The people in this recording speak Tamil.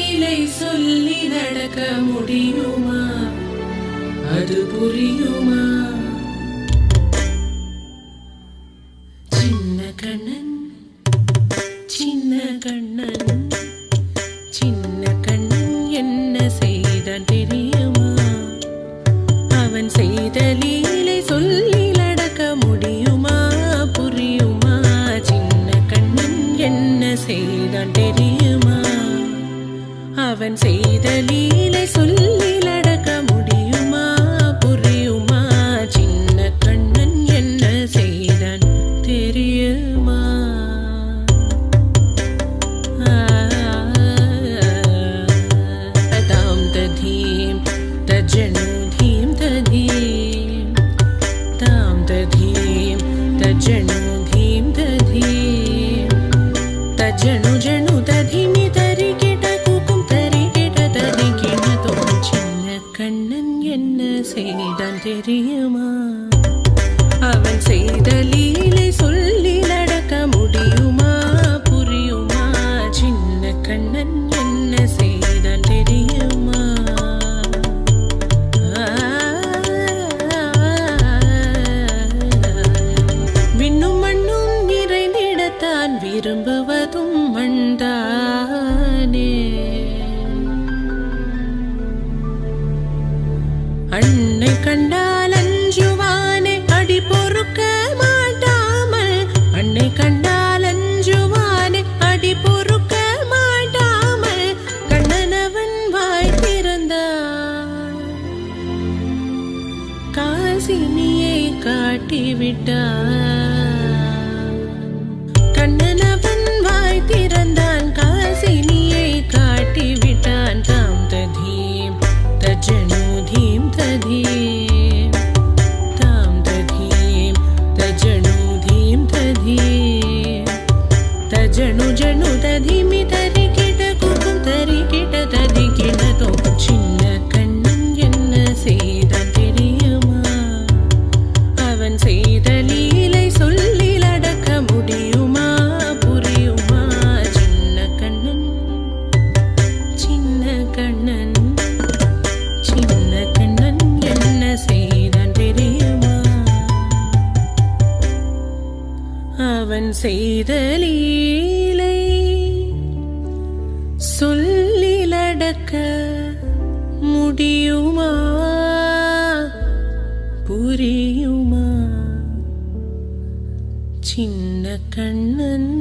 லீலை சொல்லி நடக்க முடியுமா? அது புரியுமா? சின்ன கண்ணன் சின்ன கண்ணன் சின்ன கண்ணன் என்ன செய்தான் தெரியுமா? அவன் செய்த லீலை சொல்லி நடக்க முடியுமா? புரியுமா? சின்ன கண்ணன் என்ன செய்தான் தெரியுமா? அவன் செய்த லீலை சொல்லி நடக்க முடியுமா? புரியுமா? சின்ன கண்ணன் என்ன செய்தான் தெரியுமா? தாம் ததீம் தஜனு தீம் ததீம் தாம் ததீம் தஜனு தீம் ததீம் தஜனு ஜனு ததீமி தரிகிட குக்கும் தரிகிட தரிகிட தோம். சின்ன கண்ணன் என்ன செய்தான் தெரியுமா? அவன் செய்த லீலை சொல்லி நடக்க முடியுமா? புரியுமா? சின்ன கண்ணன் என்ன செய்தான் தெரியுமா? விண்ணும் மண்ணும் நிறைந்திடத்தான் விரும்புவதும் மண்தானே. அன்னை கண்டால் அஞ்சுவானே அடி பொறுக்க மாட்டாமல். அன்னை கண்டால் அஞ்சுவானே அடி பொறுக்க மாட்டாமல். கண்ணனவன் வாய் திறந்தான் காசினியை காட்டிவிட்டான். கண்ணனவன் வாய் திறந்தான் காசினியை காட்டிவிட்டான். தாம் ததீம் தஜனு தீம் ததீம் தாம் ததீம் தஜனு தீம் ததீம் தஜனு ஜனு ததீமி தரிகிட குக்கும் தரிகிட தரிகிட தோம். சின்ன கண்ணன் என்ன செய்தான் தெரியுமா? அவன் செய்த லீலை சொல்லி நடக்க முடியுமா? புரியுமா? சின்ன கண்ணன் சின்ன கண்ணன் சின்ன கண்ணன் என்ன செய்தான் தெரியுமா? அவன் செய்த லீலை சொல்லி நடக்க முடியுமா? புரியுமா? சின்ன கண்ணன்